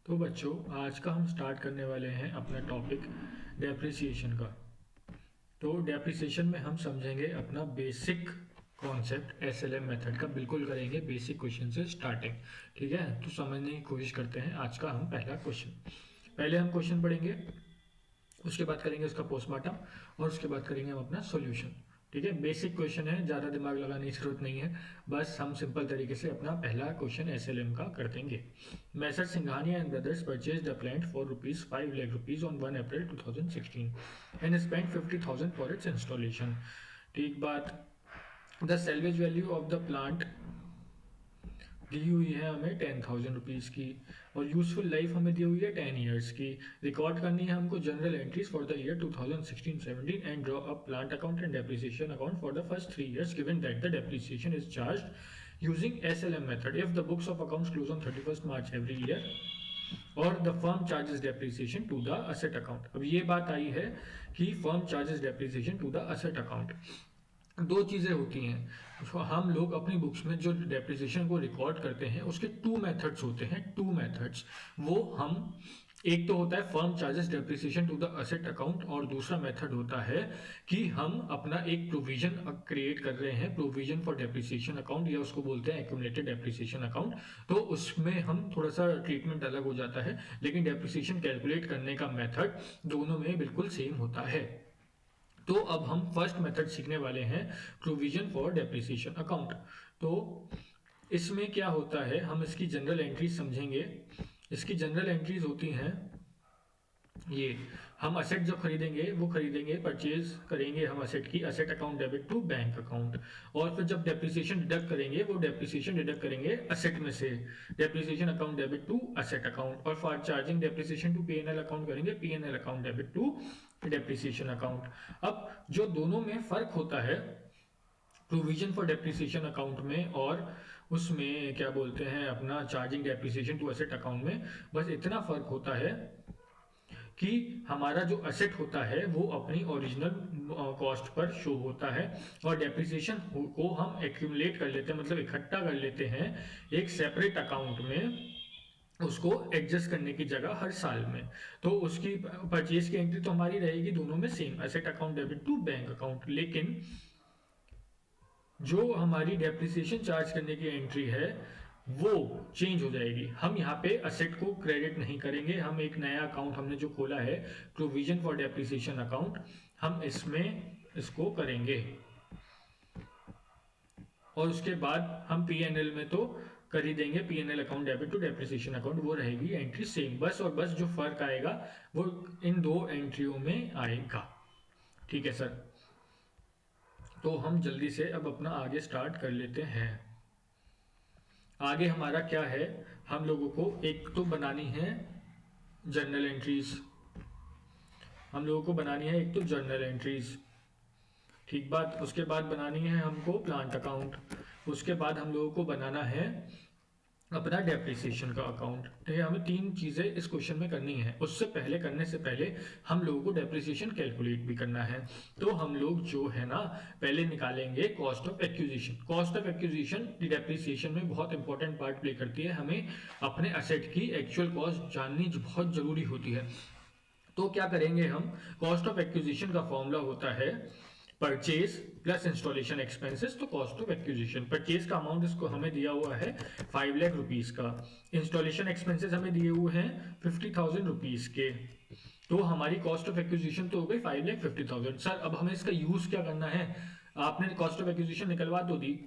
तो बच्चों, आज का हम स्टार्ट करने वाले हैं अपना टॉपिक डेप्रिसिएशन का। तो डेप्रिसिएशन में हम समझेंगे अपना बेसिक कॉन्सेप्ट एसएलएम मेथड का, बिल्कुल करेंगे बेसिक क्वेश्चन से स्टार्टिंग। ठीक है, तो समझने की कोशिश करते हैं। आज का हम पहला क्वेश्चन, पहले हम क्वेश्चन पढ़ेंगे, उसके बाद करेंगे उसका पोस्टमार्टम और उसके बाद करेंगे हम अपना सॉल्यूशन। ठीक है, बेसिक क्वेश्चन है, ज़्यादा दिमाग लगाने की जरूरत नहीं है। बस हम सिंपल तरीके से अपना पहला क्वेश्चन एसएलएम का कर देंगे। Messrs Singhania and brothers purchase the plant for ₹5 lakh on 1 April 2016 and spend 50,000 for its installation. ठीक बात। The salvage value of the plant दी हुई है हमें 10,000 रुपीज़ की, और यूजफुल लाइफ हमें दी हुई है 10 ईयर्स की। रिकॉर्ड करनी है हमको journal entries for the year 2016-17 and draw a plant account and depreciation account for the first 3 years given that the depreciation is charged using SLM method if the books of accounts close on 31st March every year और the firm charges depreciation to the asset account. अब ये बात आई है कि firm charges depreciation to the asset account. दो चीज़ें होती हैं, तो हम लोग अपनी बुक्स में जो डेप्रिसिएशन को रिकॉर्ड करते हैं उसके टू मेथड्स होते हैं, टू मेथड्स। वो हम, एक तो होता है firm charges depreciation to the asset account, और दूसरा मेथड होता है कि हम अपना एक प्रोविजन क्रिएट कर रहे हैं, प्रोविजन फॉर डेप्रिसिएशन अकाउंट, या उसको बोलते हैं एक्यूमुलेटेड डेप्रिसिएशन अकाउंट। तो उसमें हम थोड़ा सा ट्रीटमेंट अलग हो जाता है, लेकिन डेप्रिसिएशन कैलकुलेट करने का मेथड दोनों में बिल्कुल सेम होता है। तो अब हम फर्स्ट मेथड सीखने वाले हैं, प्रोविजन फॉर डेप्रिसिएशन अकाउंट। तो इसमें क्या होता है, हम इसकी जनरल एंट्रीज समझेंगे। इसकी जनरल एंट्रीज होती हैं ये, हम असेट जब खरीदेंगे वो खरीदेंगे, परचेज करेंगे हम असेट की, asset account debit to bank account, और फिर जब डेप्रिसिएशन डिडक्ट करेंगे वो डेप्रिसिएशन डिडक्ट करेंगे असेट में से, depreciation account debit to asset account, और for charging depreciation to PNL account करेंगे PNL account debit to depreciation account. अब जो दोनों में फर्क होता है प्रोविजन फॉर डेप्रिसिएशन अकाउंट में और उसमें क्या बोलते हैं अपना charging depreciation to asset account में, बस इतना फर्क होता है कि हमारा जो असेट होता है वो अपनी ओरिजिनल कॉस्ट पर शो होता है, और डेप्रिसिएशन को हम एक्यूमुलेट कर लेते हैं, मतलब इकट्ठा कर लेते हैं एक सेपरेट अकाउंट में, उसको एडजस्ट करने की जगह हर साल में। तो उसकी परचेज की एंट्री तो हमारी रहेगी दोनों में same, asset account debit to bank account, लेकिन जो हमारी डेप्रिसिएशन चार्ज करने की एंट्री है वो चेंज हो जाएगी। हम यहाँ पे असेट को क्रेडिट नहीं करेंगे, हम एक नया अकाउंट हमने जो खोला है प्रोविजन फॉर डेप्रिसिएशन अकाउंट, हम इसमें इसको करेंगे, और उसके बाद हम पीएनएल में तो कर ही देंगे, PNL account debit to depreciation account, वो रहेगी एंट्री सेम, बस और बस जो फर्क आएगा वो इन दो एंट्रियों में आएगा। ठीक है सर, तो हम जल्दी से अब अपना आगे स्टार्ट कर लेते हैं। आगे हमारा क्या है, हम लोगों को एक तो बनानी है जर्नल एंट्रीज, हम लोगों को बनानी है एक तो जर्नल एंट्रीज। ठीक बात। उसके बाद बनानी है हमको प्लांट अकाउंट, उसके बाद हम लोगों को बनाना है अपना डेप्रिसिएशन का अकाउंट। तो ये हमें तीन चीज़ें इस क्वेश्चन में करनी है। उससे पहले, करने से पहले हम लोगों को डेप्रिसिएशन कैलकुलेट भी करना है। तो हम लोग जो है ना, पहले निकालेंगे cost of acquisition. Cost of acquisition depreciation में बहुत इंपॉर्टेंट पार्ट प्ले करती है, हमें अपने असेट की एक्चुअल कॉस्ट जाननी बहुत जरूरी होती है। तो क्या करेंगे हम, कॉस्ट ऑफ एक्विजिशन का फॉर्मूला होता है परचेज प्लस इंस्टॉलेशन एक्सपेंसेस, तो कॉस्ट ऑफ एक्विजिशन, परचेज का अमाउंट इसको हमें दिया हुआ है 5 लाख रुपीज का, इंस्टॉलेशन एक्सपेंसेस हमें दिए हुए हैं 50,000 रुपीज के, तो हमारी कॉस्ट ऑफ एक्विजिशन तो हो गई 5,50,000। सर अब हमें इसका यूज क्या करना है, आपने कॉस्ट ऑफ एक्विजिशन निकलवा तो दी,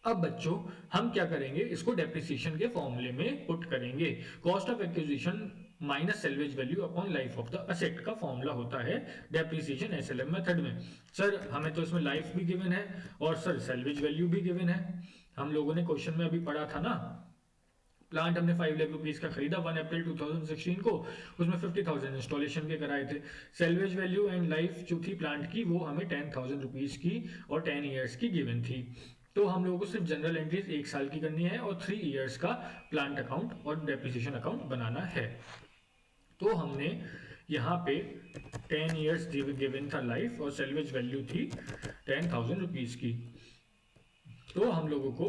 अब बच्चों हम क्या करेंगे, इसको डेप्रिसिएशन के फॉर्मूले में पुट करेंगे। Cost of acquisition minus salvage value upon life of the asset का फॉर्मूला होता है डेप्रिसिएशन एसएलएम मेथड में। सर हमें तो इसमें लाइफ भी गिवन है और सर सेल्वेज वैल्यू भी गिवन है, हम लोगों ने क्वेश्चन में अभी पढ़ा था ना, प्लांट हमने 5 लाख रुपीज का खरीदा 1 अप्रैल 2016 को, उसमें 50,000 इंस्टॉलेशन के कराए थे। सेल्वेज वैल्यू एंड लाइफ जो थी प्लांट की वो हमें 10,000 रुपीज की और 10 ईयर्स की गिवन थी। तो हम लोगों को सिर्फ जनरल एंट्रीज 1 साल की करनी है और 3 ईयर्स का प्लांट अकाउंट और डेप्रिसिएशन अकाउंट बनाना है। तो हमने यहाँ पे 10 ईयर्स गिवन था लाइफ, और सेल्वेज वैल्यू थी 10,000 रुपीज की। तो हम लोगों को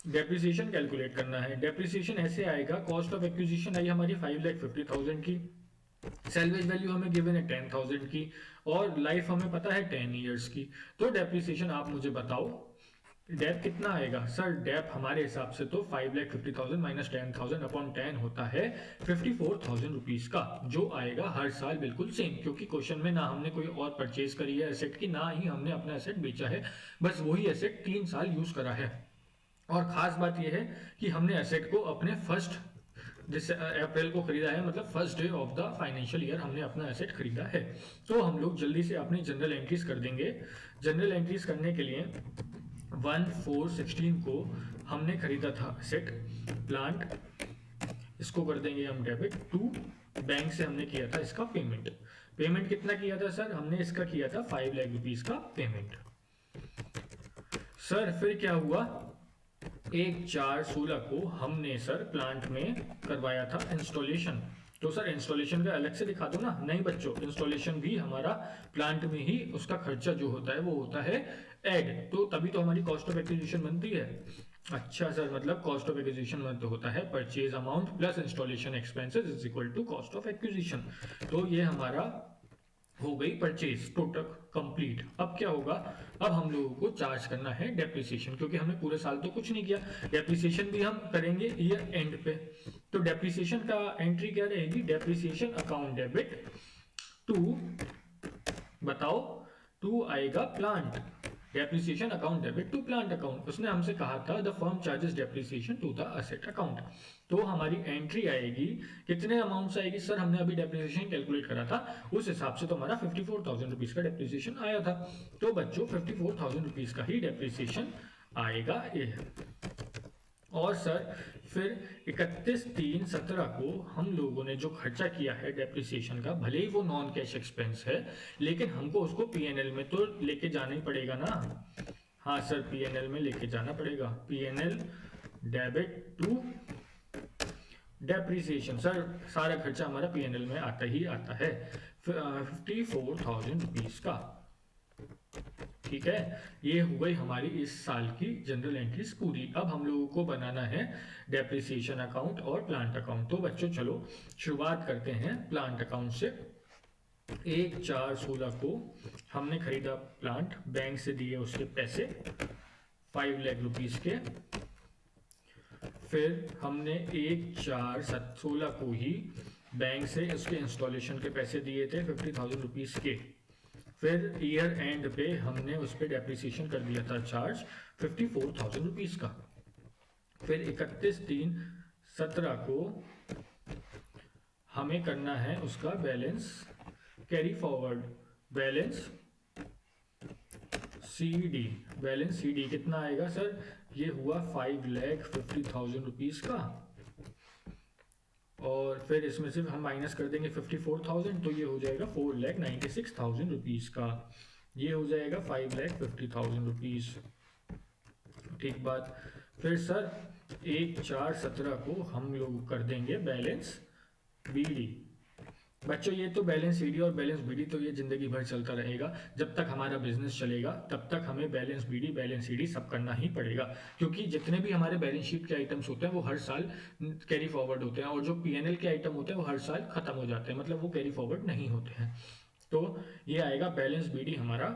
डेप्रिसिएशन कैलकुलेट करना है। डेप्रिसिएशन ऐसे आएगा, कॉस्ट ऑफ एक्विजिशन आई हमारी 5,50,000 की, सैलवेज वैल्यू हमें गिवन है 10,000 की, और लाइफ हमें पता है 10 ईयर्स की। तो डेप्रिसिएशन आप मुझे बताओ डेप कितना आएगा। सर डेप हमारे हिसाब से तो 5,50,000 माइनस 10,000 अपॉन 10 होता है 54,000 रुपीज का, जो आएगा हर साल बिल्कुल सेम, क्योंकि क्वेश्चन में ना हमने कोई और परचेज करी है एसेट की, ना ही हमने अपना एसेट बेचा है, बस वही एसेट 3 साल यूज करा है। और खास बात यह है कि हमने एसेट को अपने फर्स्ट जिससे अप्रैल को खरीदा है, मतलब first day of the financial year हमने अपना एसेट खरीदा है। तो हम लोग जल्दी से अपनी जनरल एंट्रीज कर देंगे। जनरल एंट्रीज करने के लिए 1/4/16 को हमने खरीदा था एसेट प्लांट, इसको कर देंगे हम डेबिट टू, बैंक से हमने किया था इसका पेमेंट। पेमेंट कितना किया था सर, हमने इसका किया था 5 लाख रुपीज का पेमेंट। सर फिर क्या हुआ, 1/4/16 को हमने सर प्लांट में करवाया था इंस्टॉलेशन। तो सर इंस्टॉलेशन का अलग से दिखा दो ना। नहीं बच्चों, इंस्टॉलेशन भी हमारा प्लांट में ही उसका खर्चा जो होता है वो होता है ऐड, तो तभी तो हमारी कॉस्ट ऑफ एक्विजिशन बनती है। अच्छा सर, मतलब कॉस्ट ऑफ एक्विजिशन मतलब होता है purchase amount plus installation expenses is equal to cost of acquisition. तो ये हमारा हो गई परचेज टोटल कंप्लीट। अब क्या होगा, अब हम लोगों को चार्ज करना है डेप्रिसिएशन, क्योंकि हमने पूरे साल तो कुछ नहीं किया। डेप्रिसिएशन भी हम करेंगे ईयर एंड पे। तो डेप्रिसिएशन का एंट्री क्या रहेगी, डेप्रिसिएशन अकाउंट डेबिट टू, बताओ टू आएगा plant, depreciation account debit to plant account. उसने हमसे कहा था the firm charges depreciation to the asset account. तो हमारी एंट्री आएगी, कितने अमाउंट से आएगी सर, हमने अभी डेप्रिसिएशन कैलकुलेट करा था, उस हिसाब से तो हमारा 54,000 रुपीज का डेप्रिसिएशन आया था। तो बच्चों 54,000 रुपीज का ही डेप्रिसिएशन आएगा ये। और सर फिर 31/3/17 को हम लोगों ने जो खर्चा किया है डेप्रिसिएशन का, भले ही वो नॉन कैश एक्सपेंस है, लेकिन हमको उसको पीएनएल में तो लेके जाना ही पड़ेगा ना। हाँ सर, पीएनएल में लेके जाना पड़ेगा। PNL debit to depreciation, sir सारा खर्चा हमारा पीएनएल में आता ही आता है 54,000 रुपीज का। ठीक है, ये हो गई हमारी इस साल की जनरल एंट्रीज पूरी। अब हम लोगों को बनाना है डेप्रिसिएशन अकाउंट और प्लांट अकाउंट। तो बच्चों चलो शुरुआत करते हैं प्लांट अकाउंट से। 1/4/16 को हमने खरीदा प्लांट, बैंक से दिए उसके पैसे 5 लाख रुपीज के। फिर हमने 1/4/16 को ही बैंक से उसके इंस्टॉलेशन के पैसे दिए थे 50,000 रुपीज के। फिर ईयर एंड पे हमने उस पर डेप्रिसिएशन कर दिया था चार्ज 54,000 रुपीज का। फिर 31/3/17 को हमें करना है उसका balance carry forward, balance CD. Balance CD कितना आएगा सर, ये हुआ 5,50,000 रुपीज का। और फिर इसमें से हम माइनस कर देंगे 54,000, तो ये हो जाएगा 4,96,000 रुपीज का। ये हो जाएगा 5,50,000 रुपीज। ठीक बात। फिर सर 1/4/17 को हम लोग कर देंगे बैलेंस बीडी। बच्चों ये तो बैलेंस सीडी और बैलेंस बीडी तो ये जिंदगी भर चलता रहेगा, जब तक हमारा बिजनेस चलेगा तब तक हमें बैलेंस बीडी बैलेंस सीडी सब करना ही पड़ेगा, क्योंकि जितने भी हमारे बैलेंस शीट के आइटम्स होते हैं वो हर साल कैरी फॉरवर्ड होते हैं, और जो पीएनएल के आइटम होते हैं वो हर साल खत्म हो जाते हैं, मतलब वो कैरी फॉरवर्ड नहीं होते हैं। तो ये आएगा बैलेंस बीडी हमारा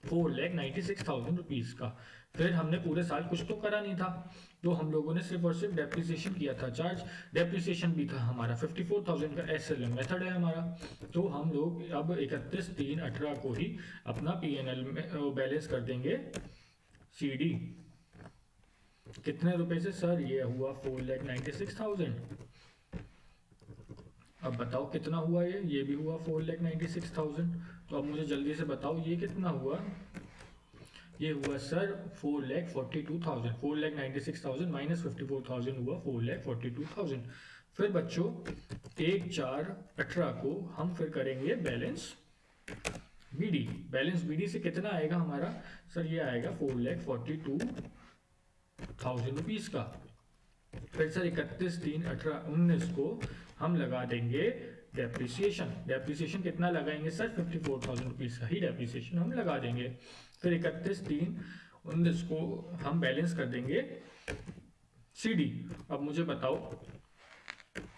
4,96,000 रुपीज का। फिर हमने पूरे साल कुछ तो करा नहीं था, तो हम लोगों ने सिर्फ और सिर्फ डेप्रिसिएशन किया था चार्ज। डेप्रिसिएशन भी था हमारा 54,000 का, एसएलएम मेथड है हमारा। तो हम लोग अब 31/3/18 को ही अपना पीएनएल में बैलेंस कर देंगे सीडी। कितने रुपए से सर, ये हुआ 4,96,000। अब बताओ कितना हुआ, ये भी हुआ 4,96,000। तो अब मुझे जल्दी से बताओ ये कितना हुआ। ये हुआ सर 4,42,000। 4,96,000 माइनस 54,000 हुआ 4,42,000। फिर बच्चों 1/4/18 को हम फिर करेंगे बैलेंस बीडी। बैलेंस बीडी से कितना आएगा हमारा सर, ये आएगा 4,42,000 रुपीज का। फिर सर 31/3/18-19 को हम लगा देंगे डेप्रिसिएशन। डेप्रिसिएशन कितना लगाएंगे सर, 54,000 रुपीज का ही डेप्रिसिएशन हम लगा देंगे। फिर 31/3/19 को हम बैलेंस कर देंगे CD, अब मुझे बताओ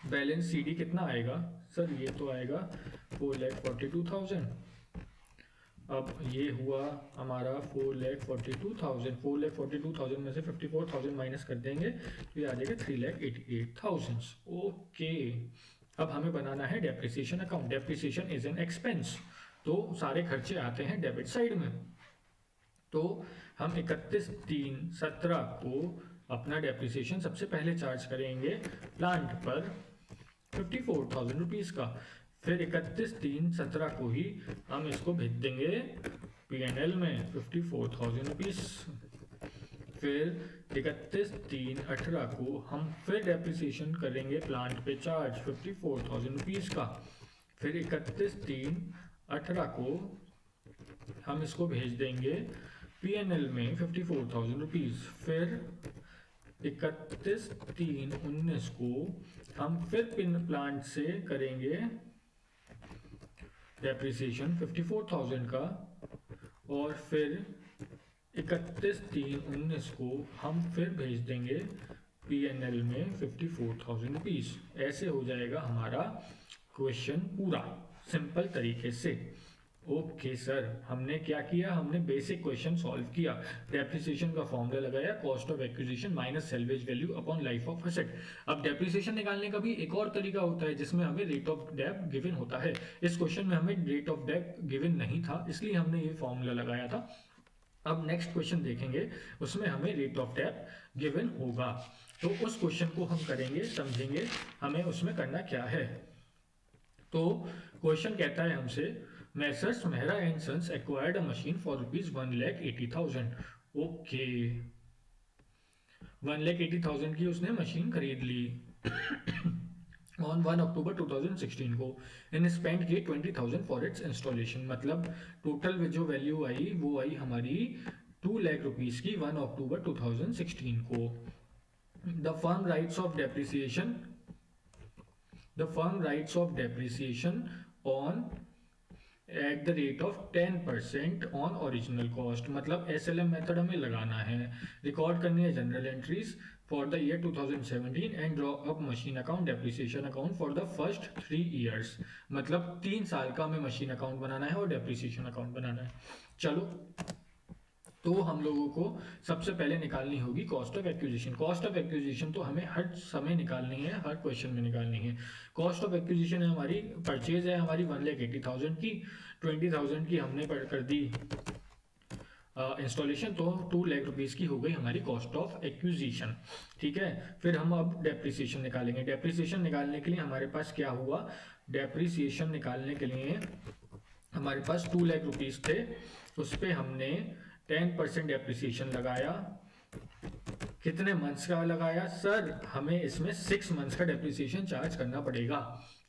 बैलेंस CD कितना आएगा। सर ये तो आएगा 4,42,000। अब ये हुआ हमारा 4,42,000। 4,42,000 में से 54,000 माइनस कर देंगे तो ये आ जाएगा 3,88,000। ओके, अब हमें बनाना है depreciation account. Depreciation is an expense, तो सारे खर्चे आते हैं डेबिट साइड में। तो हम 31/3/17 को अपना डेप्रिसिएशन सबसे पहले चार्ज करेंगे प्लांट पर 54,000 रुपीज़ का। फिर 31/3/17 को ही हम इसको भेज देंगे P&L में 54,000 रुपीज़। फिर 31/3/18 को हम फिर डेप्रिसिएशन करेंगे प्लांट पे चार्ज 54,000 रुपीज़ का। फिर 31/3/18 को हम इसको भेज देंगे P&L में 54,000 रुपीज़। फिर 31/3/19 को हम फिर पिन प्लांट से करेंगे डेप्रिसिएशन 54,000 का। और फिर 31/3/19 को हम फिर भेज देंगे P&L में 54,000 रुपीज़। ऐसे हो जाएगा हमारा क्वेश्चन पूरा सिंपल तरीके से। ओके सर, हमने क्या किया, हमने बेसिक क्वेश्चन सॉल्व किया। डेप्रिसिएशन का फॉर्मूला लगाया, cost of acquisition minus salvage value upon life of asset. अब डेप्रिसिएशन निकालने का भी एक और तरीका होता है जिसमें हमें रेट ऑफ डेट गिवन होता है। इस क्वेश्चन में हमें रेट ऑफ डेट गिवन नहीं था, इसलिए हमने ये फॉर्मूला लगाया था। अब नेक्स्ट क्वेश्चन देखेंगे, उसमें हमें रेट ऑफ डेट गिवन होगा, तो उस क्वेश्चन को हम करेंगे, समझेंगे हमें उसमें करना क्या है। तो क्वेश्चन कहता है हमसे, messrs Mehra and sons acquired a machine for ₹1,80,000। Okay, 1,80,000 की उसने मशीन खरीद ली ऑन 1 अक्टूबर 2016 को। इन स्पेंड किए 20,000 फॉर इट्स इंस्टॉलेशन। मतलब टोटल जो वैल्यू आई वो आई हमारी 2 लाख रुपीज़ की 1 अक्टूबर 2016 को। The firm rights of depreciation on at the rate of 10% on original cost. मतलब SLM मेथड हमें लगाना है, रिकॉर्ड करनी है general entries for the year 2017 and draw up machine account depreciation account for the first 3 years. मतलब 3 साल का हमें मशीन अकाउंट बनाना है और डेप्रिसिएशन अकाउंट बनाना है। चलो, तो हम लोगों को सबसे पहले निकालनी होगी cost of acquisition. Cost of acquisition तो हमें हर समय निकालनी है, हर क्वेश्चन में निकालनी है। कॉस्ट ऑफ एक्विजिशन है हमारी, परचेज है हमारी 1,80,000 की, 20,000 की हमने कर दी इंस्टॉलेशन, तो 2 लाख रुपीज़ की हो गई हमारी कॉस्ट ऑफ एक्विजिशन। ठीक है, फिर हम अब डेप्रिसिएशन निकालेंगे। डेप्रिसिएशन निकालने के लिए हमारे पास क्या हुआ, डेप्रिसिएशन निकालने के लिए हमारे पास 2 लाख रुपीज़ थे, उस पर हमने 10% डेप्रिसिएशन लगाया। कितने मंथ्स का लगाया सर, हमें इसमें 6 मंथ्स का डेप्रिसिएशन चार्ज करना पड़ेगा।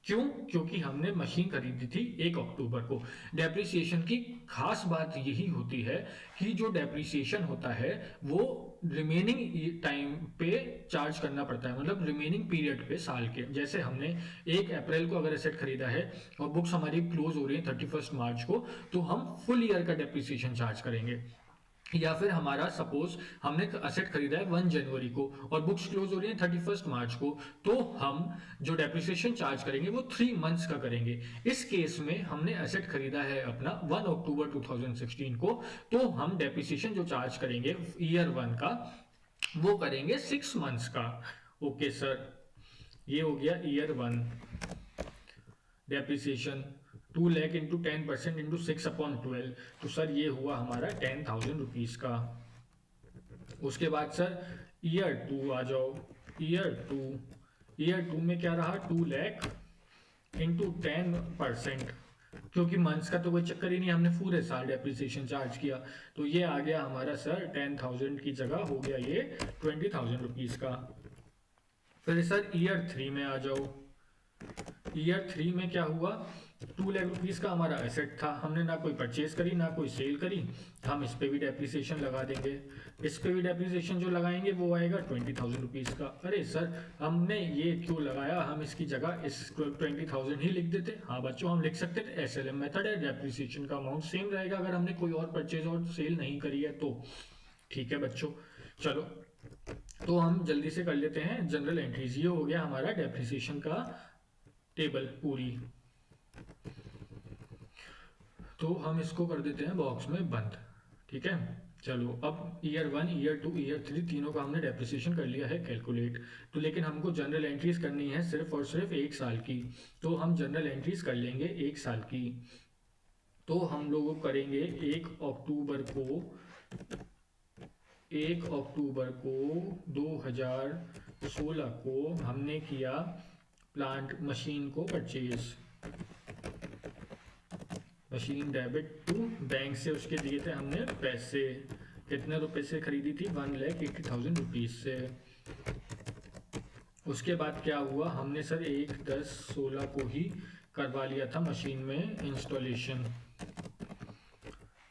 क्यों, क्योंकि हमने मशीन खरीदी थी 1 अक्टूबर को। डेप्रिसिएशन की खास बात यही होती है कि जो डेप्रिसिएशन होता है वो रिमेनिंग टाइम पे चार्ज करना पड़ता है, मतलब रिमेनिंग पीरियड पे साल के। जैसे हमने 1 अप्रैल को अगर एसेट खरीदा है और बुक्स हमारी क्लोज हो रही है 31 मार्च को, तो हम फुल ईयर का डेप्रिसिएशन चार्ज करेंगे। या फिर हमारा सपोज हमने एसेट खरीदा है 1 जनवरी को और बुक्स क्लोज हो रही है 31 मार्च को, तो हम जो डेप्रिसिएशन चार्ज करेंगे वो 3 मंथ्स का करेंगे। इस केस में हमने एसेट खरीदा है अपना 1 अक्टूबर 2016 को, तो हम डेप्रिसिएशन जो चार्ज करेंगे ईयर 1 का वो करेंगे 6 मंथ्स का। ओके सर, ये हो गया year 1 depreciation. 2 lakh into 10% into 6/12, तो सर ये हुआ हमारा 10,000 रुपीज़ का। उसके बाद सर ईयर 2 आ जाओ। ईयर 2 में क्या रहा, 2 लाख इंटू 10%, क्योंकि मंथ्स का तो कोई चक्कर ही नहीं, हमने पूरे साल डेप्रिसिएशन चार्ज किया, तो ये आ गया हमारा सर 10,000 की जगह हो गया ये 20,000 रुपीज़ का। फिर सर ईयर 3 में आ जाओ। ईयर 3 में क्या हुआ, 2 लाख रुपीज़ का हमारा एसेट था, हमने ना कोई परचेज करी ना कोई सेल करी, हम इस पे भी डेप्रिसिएशन लगा देंगे। इस पे भी डेप्रिसिएशन जो लगाएंगे वो आएगा 20,000 रुपीज़ का। अरे सर, हमने ये क्यों लगाया, हम इसकी जगह इस 20,000 ही लिख देते। हाँ बच्चों, हम लिख सकते थे, SLM मेथड है, डेप्रिसिएशन का अमाउंट सेम रहेगा अगर हमने कोई और परचेज और सेल नहीं करी है तो। ठीक है बच्चों, चलो तो हम जल्दी से कर लेते हैं जनरल एंट्रीज। ये हो गया हमारा डेप्रिसिएशन का टेबल पूरी। तो हम इसको कर देते हैं बॉक्स में बंद। ठीक है, चलो अब ईयर 1, ईयर 2, ईयर 3 तीनों का हमने डेप्रिसिएशन कर लिया है कैलकुलेट। तो लेकिन हमको जनरल एंट्रीज करनी है सिर्फ और सिर्फ 1 साल की। तो हम जनरल एंट्रीज कर लेंगे 1 साल की। तो हम लोग करेंगे 1 अक्टूबर को 2016 को हमने किया प्लांट मशीन को purchase. Machine debit to bank से उसके दिए थे हमने पैसे। कितने रुपए से खरीदी थी? 1,80,000 रुपीज़ से। उसके बाद क्या हुआ, हमने सर 1/10/16 को ही करवा लिया था मशीन में इंस्टॉलेशन।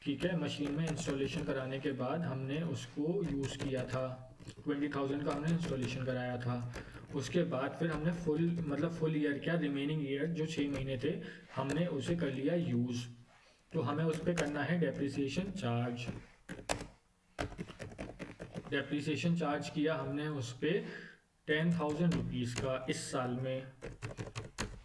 ठीक है, मशीन में इंस्टॉलेशन कराने के बाद हमने उसको यूज़ किया था। 20,000 का हमने इंस्टॉलेशन कराया था। उसके बाद फिर हमने फुल ईयर क्या, रिमेनिंग ईयर जो 6 महीने थे, हमने उसे कर लिया यूज़। तो हमें उस पर करना है डेप्रिसिएशन चार्ज। डेप्रिसिएशन चार्ज किया हमने उस पर 10,000 रुपीज़ का इस साल में।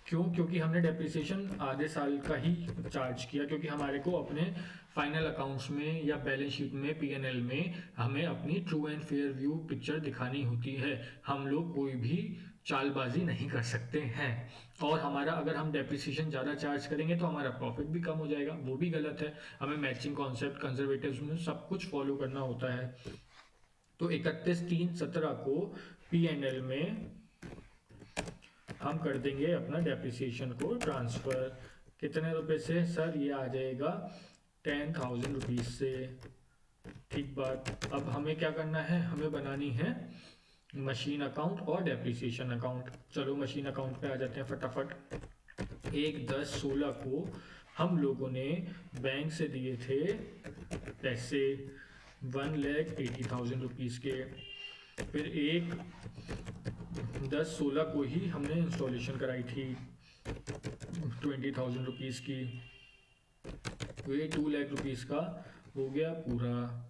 क्यों? क्योंकि हमने डेप्रिसिएशन आधे साल का ही चार्ज किया, क्योंकि हमारे को अपने फाइनल अकाउंट्स में या बैलेंस शीट में, P&L में हमें अपनी true and fair view picture दिखानी होती है। हम लोग कोई भी चालबाजी नहीं कर सकते हैं। और हमारा अगर हम डेप्रिसिएशन ज़्यादा चार्ज करेंगे तो हमारा प्रॉफिट भी कम हो जाएगा, वो भी गलत है। हमें मैचिंग कॉन्सेप्ट, कंजर्वेटिव्स में सब कुछ फॉलो करना होता है। तो 31/3/17 को P&L में हम कर देंगे अपना डेप्रिसिएशन को ट्रांसफ़र। कितने रुपए से? सर ये आ जाएगा 10,000 रुपीज़ से। ठीक बात। अब हमें क्या करना है, हमें बनानी है मशीन अकाउंट और डेप्रिसिएशन अकाउंट। चलो मशीन अकाउंट पे आ जाते हैं फटाफट। 1/10/16 को हम लोगों ने बैंक से दिए थे पैसे 1,80,000 रुपीज़ के। फिर 1/10/16 को ही हमने इंस्टॉलेशन कराई थी 20,000 रुपीज़ की। ये 2 लाख रुपीज़ का हो गया पूरा।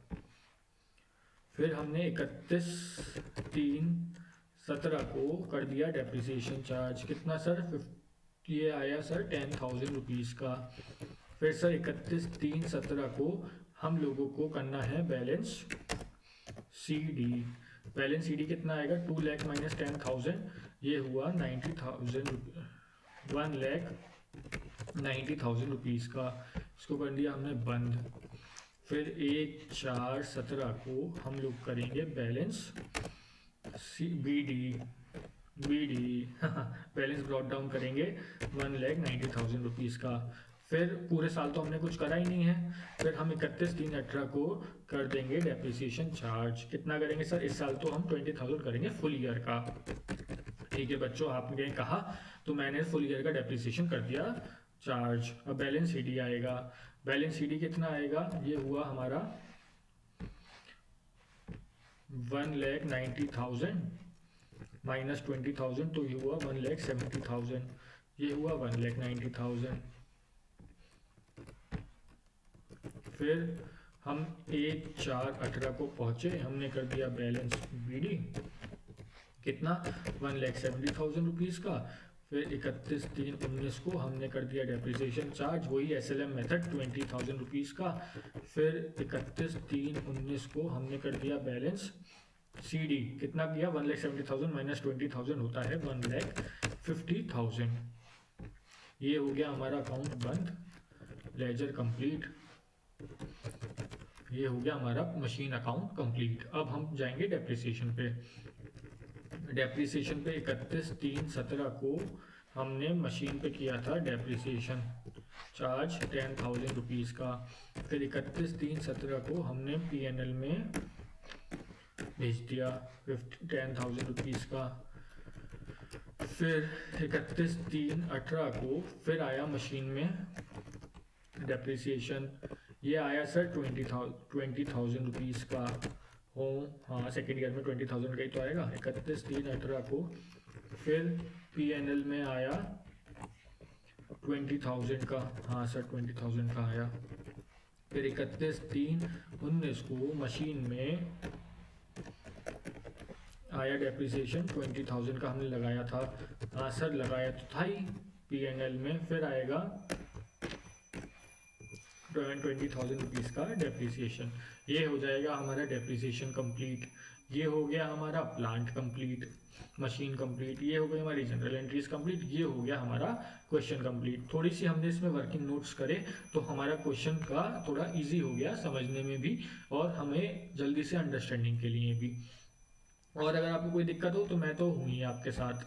फिर हमने 31/3/17 को कर दिया डेप्रिसिएशन चार्ज। कितना सर? ये आया सर 10,000 रुपीज़ का। फिर सर 31/3/17 को हम लोगों को करना है बैलेंस CD। बैलेंस CD कितना आएगा? 2 लाख माइनस 10,000, ये हुआ 90,000, 1,90,000 रुपीज़ का। इसको कर दिया हमने बंद। फिर 1/4/17 को हम लोग करेंगे balance BD balance brought down करेंगे 1,90,000 रुपीज़ का। फिर पूरे साल तो हमने कुछ करा ही नहीं है। फिर हम 31/3/18 को कर देंगे डेप्रिसिएशन चार्ज। कितना करेंगे सर? इस साल तो हम 20,000 करेंगे फुल ईयर का। ठीक है बच्चों, आपने कहा तो मैंने फुल ईयर का डेप्रिसिएशन कर दिया चार्ज। अब बैलेंस CD आएगा। बैलेंस CD कितना आएगा? ये हुआ हमारा 1,90,000 माइनस 20,000, तो ये हुआ 1,70,000, ये हुआ 1,90,000। फिर हम 1/4/18 को पहुँचे, हमने कर दिया बैलेंस BD कितना? 1,70,000 रुपीज़ का। फिर 31/3/19 को हमने कर दिया डेप्रिसिएशन चार्ज, वही SLM मेथड 20,000 रुपीज़ का। फिर 31/3/19 को हमने कर दिया बैलेंस CD कितना किया? 1,70,000 माइनस 20,000 होता है 1,50,000। ये हो गया हमारा अकाउंट बंद, लेजर कंप्लीट। ये हो गया हमारा मशीन अकाउंट कंप्लीट। अब हम जाएंगे डेप्रिसिएशन पे। डेप्रिसिएशन पे 31/3/17 को हमने मशीन पे किया था डेप्रिसिएशन चार्ज 10,000 रुपीज़ का। फिर 31/3/17 को हमने P&L में भेज दिया 10,000 रुपीज़ का। फिर 31/3/18 को फिर आया मशीन में डेप्रिसिएशन। ये आया सर 20,000 रुपीज़ का। हो हाँ, सेकेंड ईयर में 20,000 का ही तो आएगा। 31/3/18 को फिर P&L में आया 20,000 का। हाँ सर 20,000 का आया। फिर 31/3/19 को मशीन में आया डेप्रिसिएशन 20,000 का हमने लगाया था। सर लगाया तो था ही P&L में। फिर आएगा 20,000 रुपीज़ का डेप्रिसिएशन। ये हो जाएगा हमारा डेप्रिसिएशन कंप्लीट। ये हो गया हमारा प्लांट कंप्लीट, मशीन कंप्लीट, ये हो गई हमारी जनरल एंट्रीज कंप्लीट, ये हो गया हमारा क्वेश्चन कंप्लीट। थोड़ी सी हमने इसमें वर्किंग नोट्स करे तो हमारा क्वेश्चन का थोड़ा इजी हो गया समझने में भी और हमें जल्दी से अंडरस्टैंडिंग के लिए भी। और अगर आपको कोई दिक्कत हो तो मैं तो हूँ ही आपके साथ।